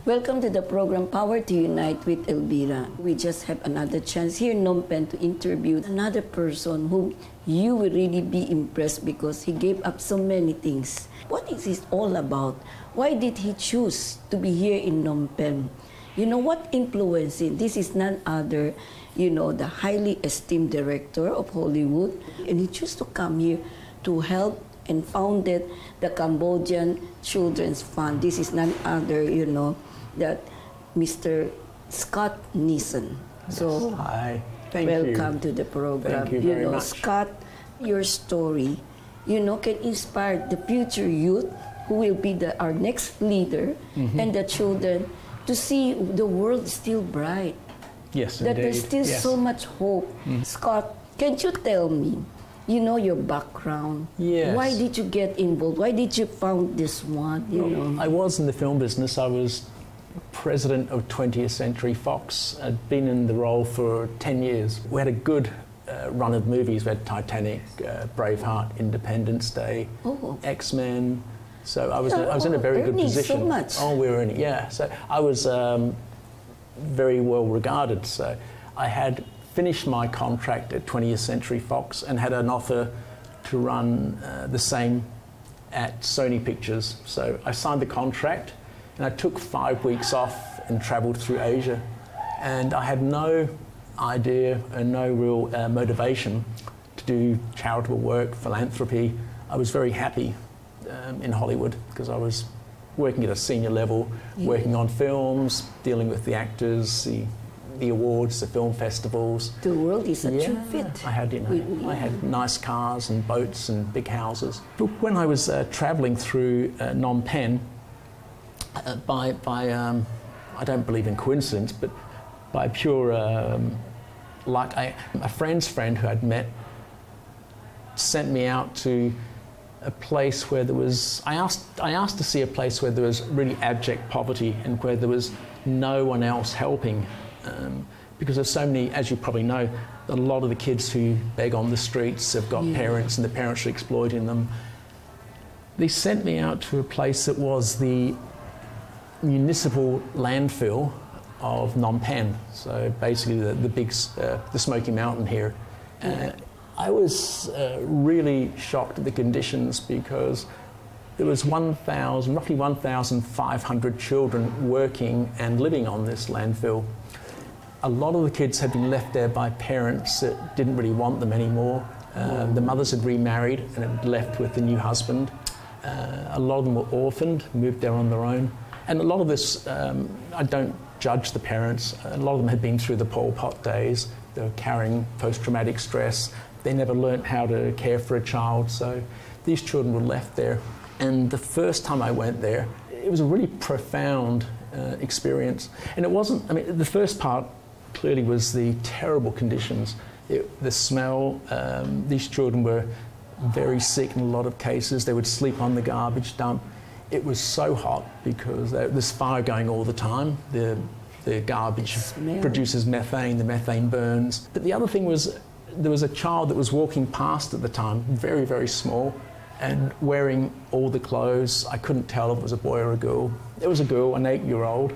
Welcome to the program Power to Unite with Elvira. We just have another chance here in Phnom Penh to interview another person whom you will really be impressed because he gave up so many things. What is this all about? Why did he choose to be here in Phnom Penh? You know, what influenced him? This is none other, you know, the highly esteemed director of Hollywood. And he chose to come here to help and founded the Cambodian Children's Fund. This is none other, you know, that Mr. Scott Neeson. Yes. So, hi. Thank you. Welcome to the program. Thank you very much. Scott, your story, you know, can inspire the future youth who will be our next leader and the children to see the world is still bright. Yes, that indeed. there's still so much hope. Scott, can you tell me, you know, your background? Yes. Why did you get involved? Why did you found this one? You know? I was in the film business. I was president of 20th Century Fox. I'd been in the role for 10 years. We had a good run of movies. We had Titanic, Braveheart, Independence Day, X-Men. So I was in a very good position. So much. Oh, we were in it, yeah. So I was very well regarded. So I had finished my contract at 20th Century Fox and had an offer to run the same at Sony Pictures. So I signed the contract and I took 5 weeks off and travelled through Asia. And I had no idea and no real motivation to do charitable work, philanthropy. I was very happy in Hollywood because I was working at a senior level, working on films, dealing with the actors, the awards, the film festivals. The world is such a fit. I had, you know, I had nice cars and boats and big houses. But when I was travelling through Phnom Penh, by I don't believe in coincidence, but by pure luck, a friend's friend who I'd met sent me out to a place where there was, I asked to see a place where there was really abject poverty and where there was no one else helping. Because there's so many, as you probably know, a lot of the kids who beg on the streets have got parents and the parents are exploiting them. They sent me out to a place that was the municipal landfill of Phnom Penh, so basically the big, the Smoky Mountain here. I was really shocked at the conditions because there was roughly 1,500 children working and living on this landfill. A lot of the kids had been left there by parents that didn't really want them anymore. The mothers had remarried and had left with the new husband. A lot of them were orphaned, moved there on their own. And a lot of this, I don't judge the parents. A lot of them had been through the Pol Pot days. They were carrying post-traumatic stress. They never learnt how to care for a child, so these children were left there. And the first time I went there, it was a really profound experience. And it wasn't, I mean, the first part clearly was the terrible conditions. The smell, these children were very sick in a lot of cases. They would sleep on the garbage dump. It was so hot because there's fire going all the time. The garbage produces methane, the methane burns. But the other thing was, there was a child that was walking past at the time, very, very small, and wearing all the clothes. I couldn't tell if it was a boy or a girl. It was a girl, an 8-year-old.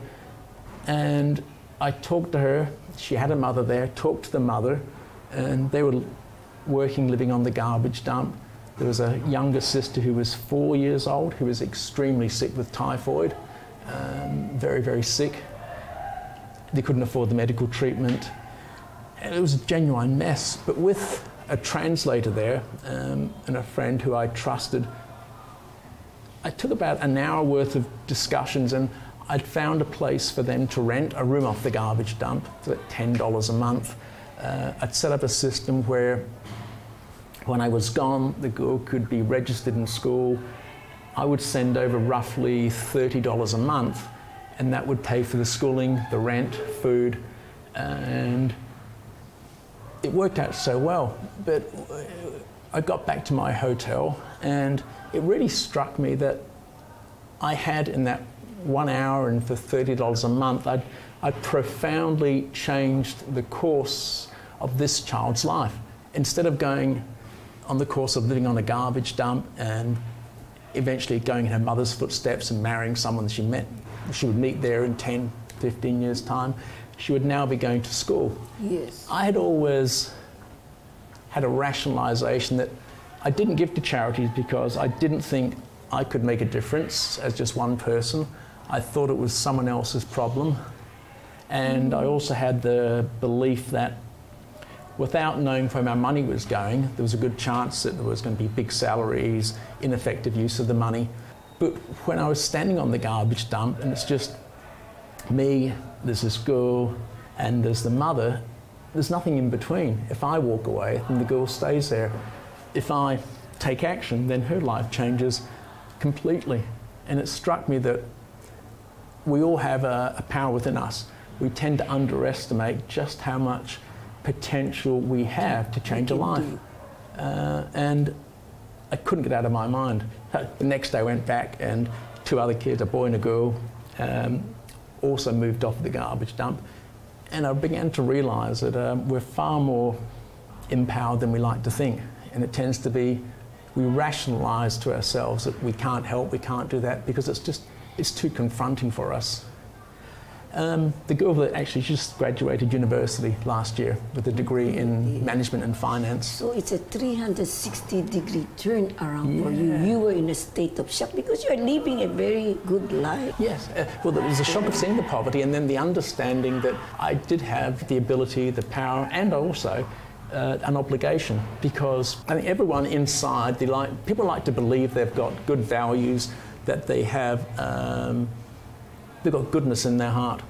And I talked to her. She had a mother there, talked to the mother, and they were working, living on the garbage dump. There was a younger sister who was 4 years old, who was extremely sick with typhoid, very, very sick. They couldn't afford the medical treatment. And it was a genuine mess, but with a translator there and a friend who I trusted, I took about an hour worth of discussions and I'd found a place for them to rent a room off the garbage dump for $10 a month. I'd set up a system where when I was gone, the girl could be registered in school. I would send over roughly $30 a month and that would pay for the schooling, the rent, food, and it worked out so well. But I got back to my hotel and it really struck me that I had in that 1 hour and for $30 a month, I'd profoundly changed the course of this child's life. Instead of going on the course of living on a garbage dump and eventually going in her mother's footsteps and marrying someone she met she would meet there in 10, 15 years' time. She would now be going to school. Yes. I had always had a rationalisation that I didn't give to charities because I didn't think I could make a difference as just one person. I thought it was someone else's problem. And I also had the belief that without knowing where my money was going, there was a good chance that there was going to be big salaries, ineffective use of the money. But when I was standing on the garbage dump and it's just me, there's this girl, and there's the mother, there's nothing in between. If I walk away, then the girl stays there. If I take action, then her life changes completely. And it struck me that we all have a power within us. We tend to underestimate just how much potential we have to change a life. And I couldn't get out of my mind. The next day I went back and 2 other kids, a boy and a girl, also moved off the garbage dump. And I began to realise that we're far more empowered than we like to think. And it tends to be, we rationalise to ourselves that we can't help, we can't do that, because it's too confronting for us. The girl that actually just graduated university last year with a degree in management and finance. So it's a 360-degree turnaround for you. You were in a state of shock because you're living a very good life. Yes. Well, there was a shock of seeing the poverty and then the understanding that I did have the ability, the power, and also an obligation, because I think everyone inside, people like to believe they've got good values, that they have they've got goodness in their heart.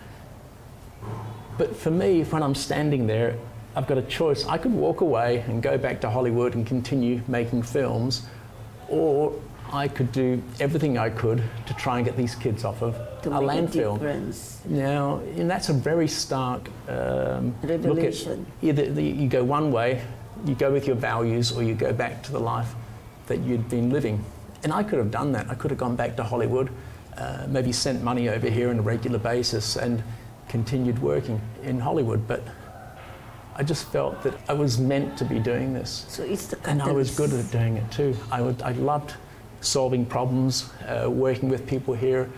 But for me, when I'm standing there, I've got a choice. I could walk away and go back to Hollywood and continue making films, or I could do everything I could to try and get these kids off of a landfill. Now, and that's a very stark revelation. Look at, either you go one way, you go with your values, or you go back to the life that you'd been living. And I could have done that. I could have gone back to Hollywood, maybe sent money over here on a regular basis and continued working in Hollywood. But I just felt that I was meant to be doing this. So it's the and I was good at doing it too. I loved solving problems, working with people here,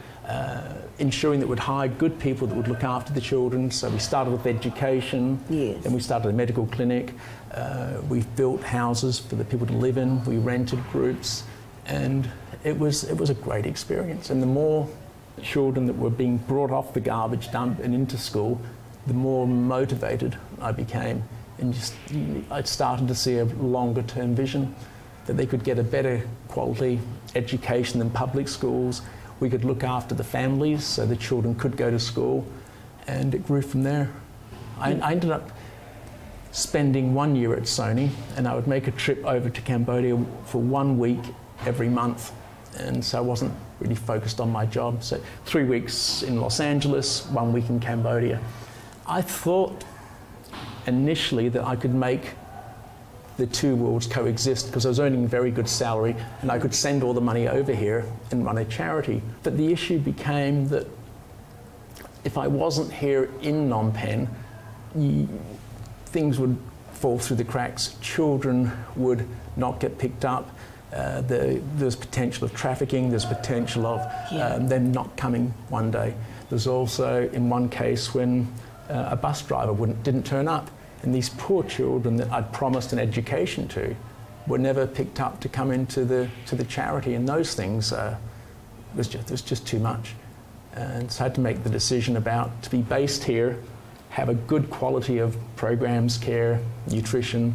ensuring that we'd hire good people that would look after the children. So we started with education, then we started a medical clinic, we've built houses for the people to live in, we rented groups, and it was a great experience. And the more children that were being brought off the garbage dump and into school, the more motivated I became. And I started to see a longer term vision, that they could get a better quality education than public schools. We could look after the families so the children could go to school, and it grew from there. I ended up spending 1 year at Sony, and I would make a trip over to Cambodia for 1 week every month, and so I wasn't really focused on my job. So 3 weeks in Los Angeles, 1 week in Cambodia. I thought initially that I could make the two worlds coexist because I was earning a very good salary and I could send all the money over here and run a charity. But the issue became that if I wasn't here in Phnom Penh, things would fall through the cracks. Children would not get picked up. There's potential of trafficking, there's potential of them not coming one day. There's also, in one case, when a bus driver didn't turn up, and these poor children that I'd promised an education to were never picked up to come into the charity, and those things was just too much. And so I had to make the decision to be based here, have a good quality of programs, care, nutrition,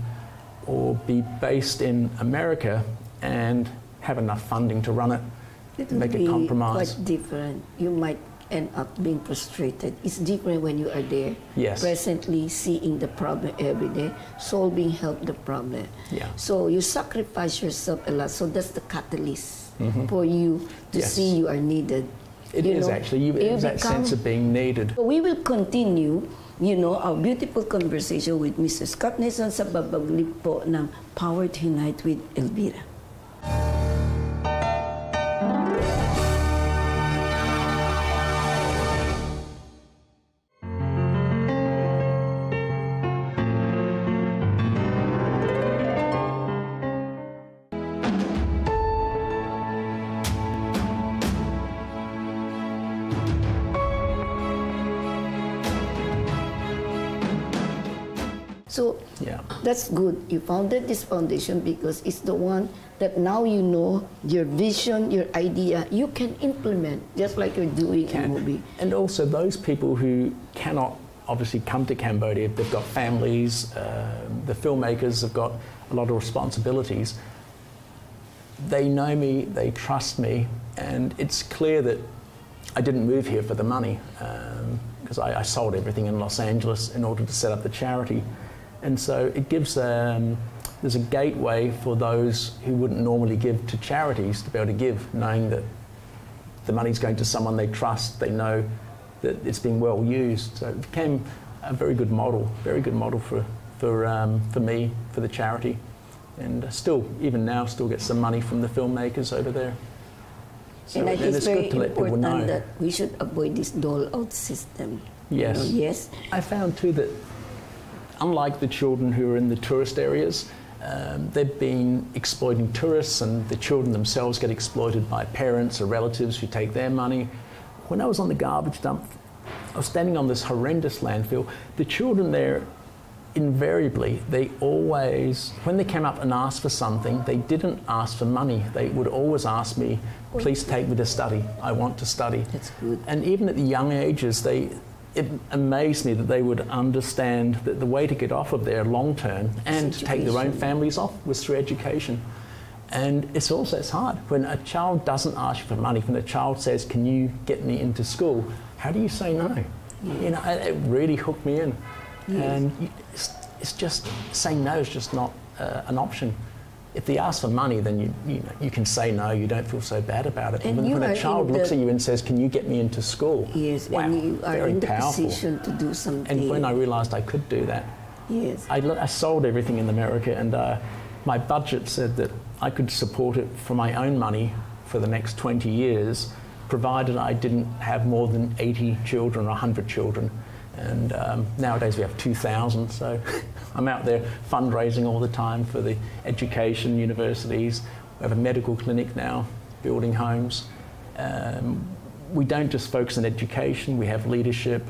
or be based in America and have enough funding to run it, make a compromise. Quite different. You might end up being frustrated. It's different when you are there, presently seeing the problem every day, help the problem. So you sacrifice yourself a lot. So that's the catalyst for you to see you are needed. It is actually. It is that sense of being needed. We will continue, our beautiful conversation with Mr. Scott Neeson sa babaglik po ng Power to Unite with Elvira. So Yeah. that's good. You founded this foundation because it's the one that now you know your vision, your idea, you can implement, just like you're doing in Mobi. And also those people who cannot obviously come to Cambodia, they've got families, the filmmakers have got a lot of responsibilities. They know me, they trust me, and it's clear that I didn't move here for the money because I sold everything in Los Angeles in order to set up the charity. And so it gives, there's a gateway for those who wouldn't normally give to charities to be able to give, knowing that the money's going to someone they trust, they know that it's being well used. So it became a very good model for me, for the charity. And still, even now, still get some money from the filmmakers over there. So, and I think it's very good to let people know important that we should avoid this dole-out system. Yes. You know, yes. I found too that unlike the children who are in the tourist areas, they've been exploiting tourists, and the children themselves get exploited by parents or relatives who take their money. When I was on the garbage dump, I was standing on this horrendous landfill. The children there, invariably, they always, when they came up and asked for something, they didn't ask for money. They would always ask me, please take me to study. I want to study. That's good. And even at the young ages, it amazed me that they would understand that the way to get off of there long term and to take their own families off was through education. And it's hard. When a child doesn't ask you for money, when a child says, can you get me into school, how do you say no? Yeah. You know, it really hooked me in. Yes. And it's just, saying no is just not an option. If they ask for money, then you can say no, you don't feel so bad about it. And when a child looks at you and says, can you get me into school? Yes, wow, and you are very in the powerful. position to do something. And when I realised I could do that, yes. I sold everything in America, and my budget said that I could support it from my own money for the next 20 years, provided I didn't have more than 80 children or 100 children. And nowadays we have 2,000, so I'm out there fundraising all the time for the education, universities. We have a medical clinic now, building homes. We don't just focus on education, we have leadership,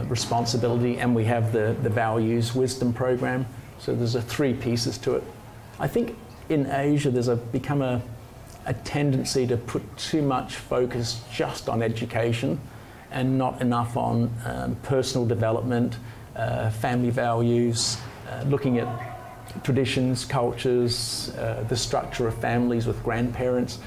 responsibility, and we have the values wisdom program. So there's three pieces to it. I think in Asia there's become a tendency to put too much focus just on education and not enough on personal development, family values, looking at traditions, cultures, the structure of families with grandparents.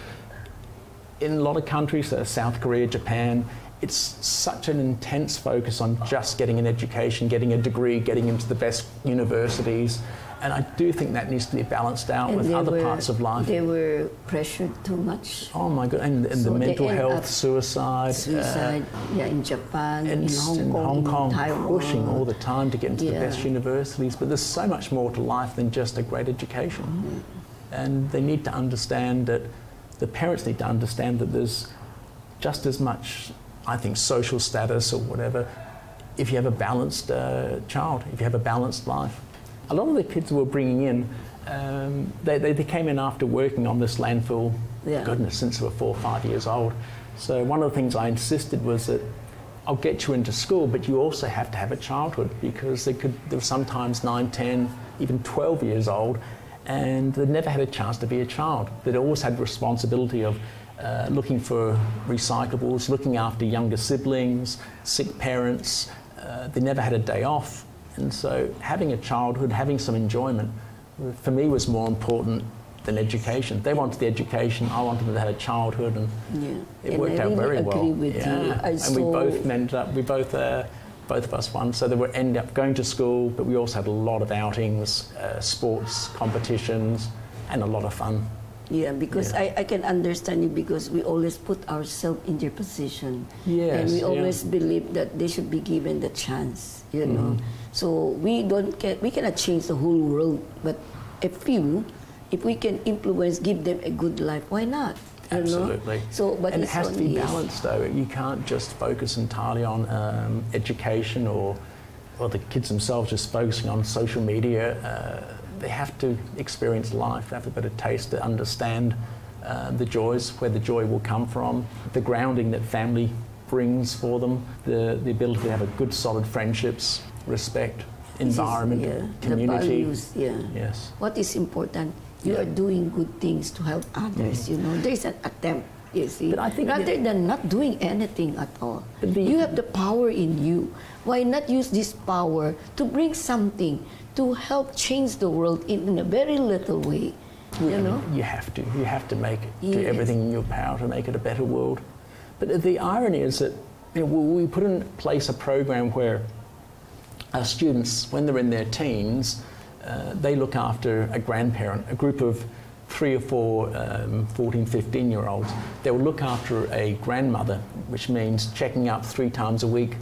In a lot of countries, South Korea, Japan, it's such an intense focus on just getting an education, getting a degree, getting into the best universities. And I do think that needs to be balanced out with other parts of life. They were pressured too much. Oh my God, and So the mental health, suicide. Yeah, in Japan, in in Hong Kong, in Taiwan. pushing all the time to get into the best universities. But there's so much more to life than just a great education. And they need to understand that, the parents need to understand that there's just as much, I think, social status or whatever, if you have a balanced child, if you have a balanced life. A lot of the kids we're bringing in, they came in after working on this landfill, goodness, since they were 4 or 5 years old. So one of the things I insisted was that I'll get you into school, but you also have to have a childhood, because they were sometimes 9, 10, even 12 years old, and they'd never had a chance to be a child. They'd always had responsibility of looking for recyclables, looking after younger siblings, sick parents. They never had a day off. And so having a childhood, having some enjoyment, for me was more important than education. They wanted the education, I wanted them to have a childhood, and it worked out very well. With you. And we both ended up, both of us won, so they would end up going to school, but we also had a lot of outings, sports, competitions, and a lot of fun. Yeah, because I can understand you, because we always put ourselves in their position. Yes, and we always believe that they should be given the chance, you know. So we cannot change the whole world, but if we can influence, give them a good life, why not? Absolutely. You know? So, but and it has to be balanced, though. You can't just focus entirely on education, or the kids themselves just focusing on social media. They have to experience life, they have a bit of taste to understand the joys, where the joy will come from, the grounding that family brings for them, the ability to have a good solid friendships, respect. environment, community. The values, yeah. Yes. What is important? You are doing good things to help others. You know, there's an attempt. You see, But I think rather than not doing anything at all, you have the power in you. Why not use this power to bring something to help change the world in a very little way? You know, you have to. You have to make it. Do Yes. everything in your power to make it a better world. But the irony is that we put in place a program where our students, when they're in their teens, they look after a grandparent, a group of 3 or 4 14, 15-year-olds. They will look after a grandmother, which means checking up 3 times a week,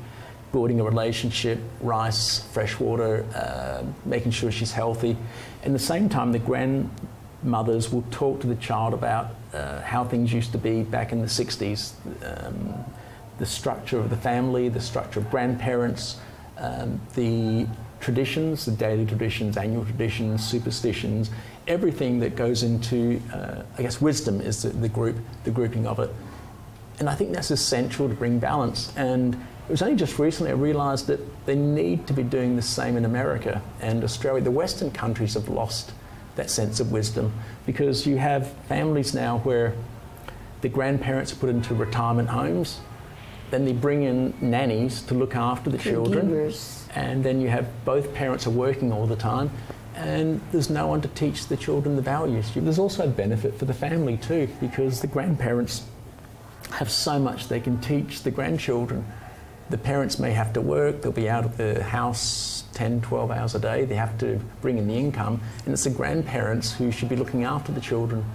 building a relationship, rice, fresh water, making sure she's healthy. At the same time, the grandmothers will talk to the child about how things used to be back in the 60s, the structure of the family, the structure of grandparents, the traditions, the daily traditions, annual traditions, superstitions, everything that goes into, I guess, wisdom is the grouping of it. And I think that's essential to bring balance. And it was only just recently I realised that they need to be doing the same in America and Australia. The Western countries have lost that sense of wisdom because you have families now where the grandparents are put into retirement homes, then they bring in nannies to look after the children, and then you have both parents are working all the time, and there's no one to teach the children the values. There's also a benefit for the family too, because the grandparents have so much they can teach the grandchildren. The parents may have to work, they'll be out of the house 10, 12 hours a day, they have to bring in the income, and it's the grandparents who should be looking after the children.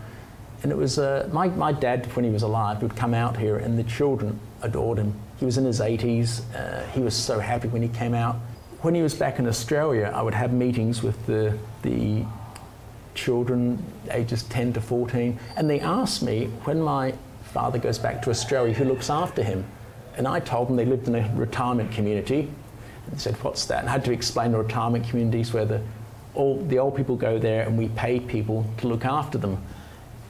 And it was, my dad, when he was alive, would come out here and the children adored him. He was in his 80s, he was so happy when he came out. When he was back in Australia, I would have meetings with the children, ages 10 to 14, and they asked me, when my father goes back to Australia, who looks after him? And I told them they lived in a retirement community. And they said, what's that? And I had to explain the retirement communities where the old people go there and we pay people to look after them.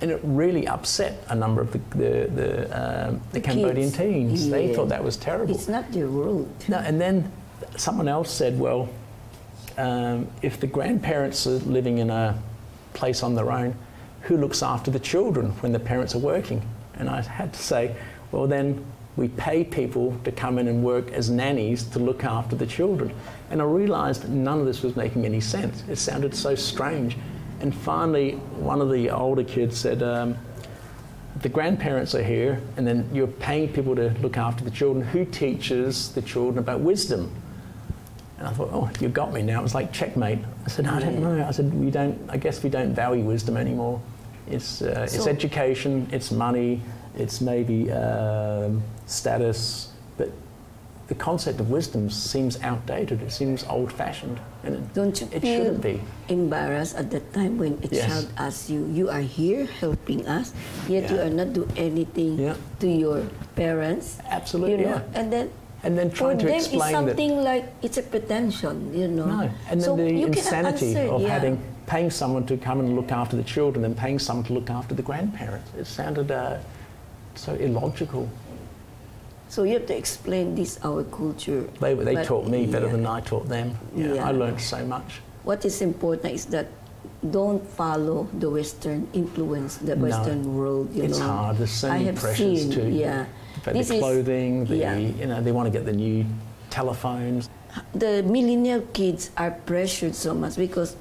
And it really upset a number of the Cambodian teens. Yeah. They thought that was terrible. It's not their world. No, and then someone else said, well, if the grandparents are living in a place on their own, who looks after the children when the parents are working? And I had to say, well, then we pay people to come in and work as nannies to look after the children. And I realised none of this was making any sense. It sounded so strange. And finally, one of the older kids said, the grandparents are here, and then you're paying people to look after the children. Who teaches the children about wisdom? And I thought, oh, you got me now. It was like checkmate. I said, I don't know. I said, I guess we don't value wisdom anymore. It's education, it's money, it's maybe status, but the concept of wisdom seems outdated. It seems old-fashioned, and don't you it shouldn't be. Embarrassed at the time when a child asks you, you are here helping us, yet you are not doing anything to your parents. Absolutely, you know? And then trying to explain it's something like it's a pretension, you know. No, and then so the you insanity answer, of paying someone to come and look after the children and paying someone to look after the grandparents. It sounded so illogical. So you have to explain this, our culture. They taught me better than I taught them. I learned so much. What is important is that don't follow the Western influence, the Western world. You it's know. hard. There's so many pressures too. Yeah. But the clothing, they want to get the new telephones. The millennial kids are pressured so much because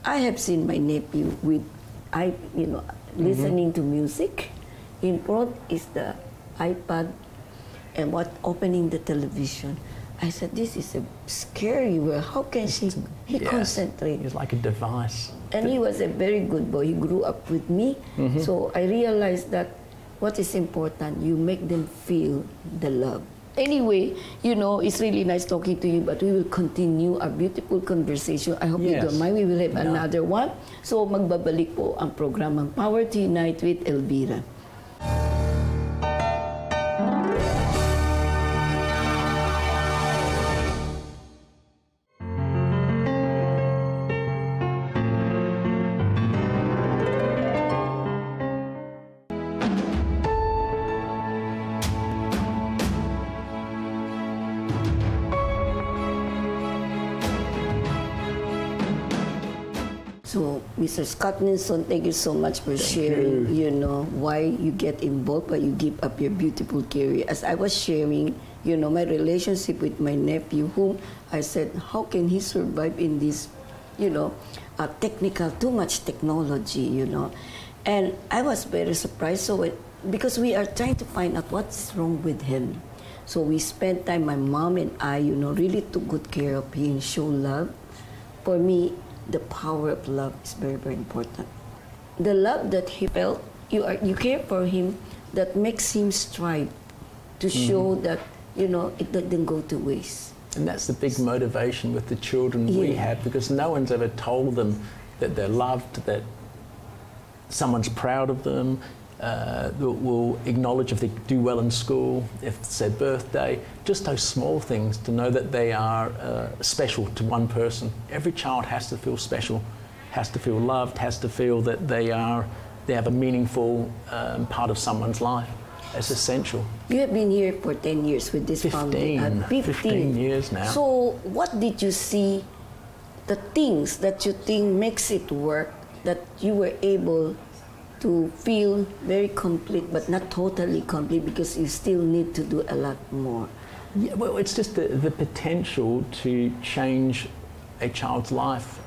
I have seen my nephew listening to music. In front is the iPad and opening the television. I said, this is a scary world. How can he concentrate? He's like a device. And he was a very good boy. He grew up with me. So I realized that what is important, you make them feel the love. Anyway, it's really nice talking to you, but we will continue our beautiful conversation. I hope you don't mind. We will have another one. So magbabalik po ang programang Power to Unite with Elvira. So, Mr. Scott Neeson, thank you so much for sharing, you know, why you get involved, why you give up your beautiful career. As I was sharing, you know, my relationship with my nephew, whom I said, how can he survive in this, you know, technical, too much technology, you know. And I was very surprised, so because we are trying to find out what's wrong with him. So we spent time, my mom and I, you know, really took good care of him, show love. For me, the power of love is very, very important. The love that he felt, you care for him, that makes him strive to show that, you know, it didn't go to waste. And that's the big motivation with the children we have, because no one's ever told them that they're loved, that someone's proud of them, will acknowledge if they do well in school, if it's their birthday, just those small things, to know that they are special to one person. Every child has to feel special, has to feel loved, has to feel that they have a meaningful part of someone's life. It's essential. You have been here for 10 years with this family. 15 years now. So what did you see, the things that you think makes it work, that you were able to feel very complete, but not totally complete, because you still need to do a lot more? Yeah, well, it's just the potential to change a child's life,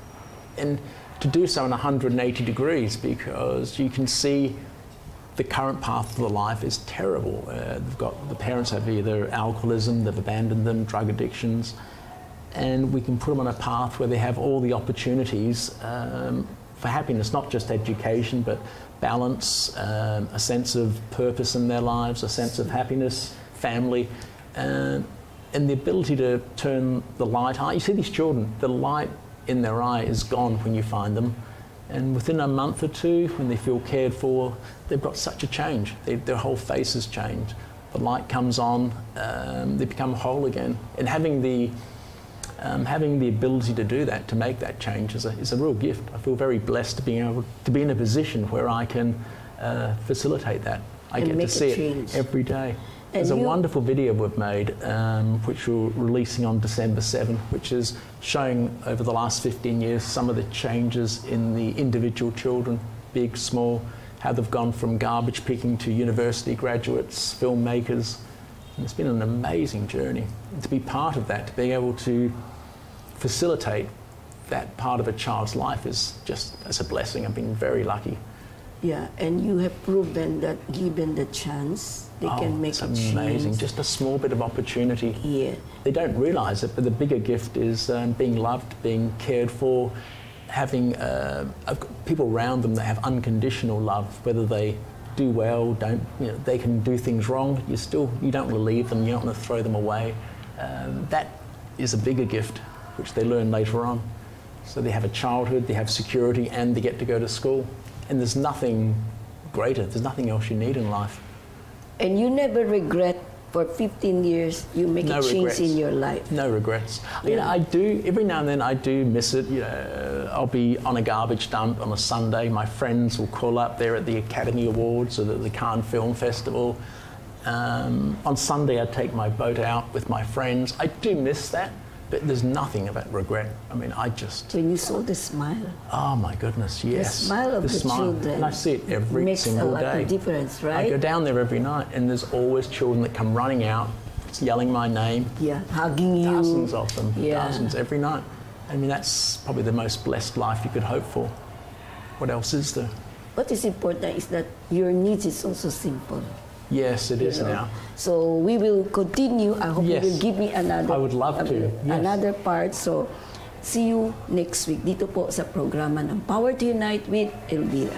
and to do so in 180 degrees, because you can see the current path of the life is terrible. The parents have either alcoholism, they've abandoned them, drug addictions, and we can put them on a path where they have all the opportunities for happiness, not just education, but balance, a sense of purpose in their lives, a sense of happiness, family, and the ability to turn the light on. You see these children, the light in their eye is gone when you find them, and within a month or two, when they feel cared for, they've got such a change. Their whole faces change. The light comes on, they become whole again. And having the ability to do that, to make that change, is a real gift. I feel very blessed to be able to be in a position where I can facilitate that. I get to see it every day. There's a wonderful video we've made, which we're releasing on December 7, which is showing over the last 15 years some of the changes in the individual children, big, small, how they've gone from garbage picking to university graduates, filmmakers. And it's been an amazing journey. And to be part of that, to be able to facilitate that part of a child's life is just, it's a blessing. I've been very lucky. Yeah, and you have proven that given the chance, they can make a change. It's amazing, just a small bit of opportunity. Yeah. They don't realise it, but the bigger gift is being loved, being cared for, having people around them that have unconditional love, whether they do well, they can do things wrong, you don't want to leave them, you don't want to throw them away. That is a bigger gift, which they learn later on. So they have a childhood, they have security, and they get to go to school. And there's nothing greater, there's nothing else you need in life. And you never regret, for 15 years, you make a change in your life? No regrets. You know, I do, every now and then I do miss it. You know, I'll be on a garbage dump on a Sunday, my friends will call up there at the Academy Awards or the Cannes Film Festival. On Sunday I take my boat out with my friends. I do miss that. But there's nothing about regret. I mean, I just... When you saw the smile. Oh my goodness, yes. The smile of the children. And I see it every single day. Makes a lot of difference, right? I go down there every night and there's always children that come running out, yelling my name. Yeah, hugging you. Dozens of them, yeah. Dozens every night. I mean, that's probably the most blessed life you could hope for. What else is there? What is important is that your needs is also simple. Yes, it is now. So we will continue. I hope you will give me another. I would love to. Another part. So see you next week dito po sa programa ng Power to Unite with Elvira.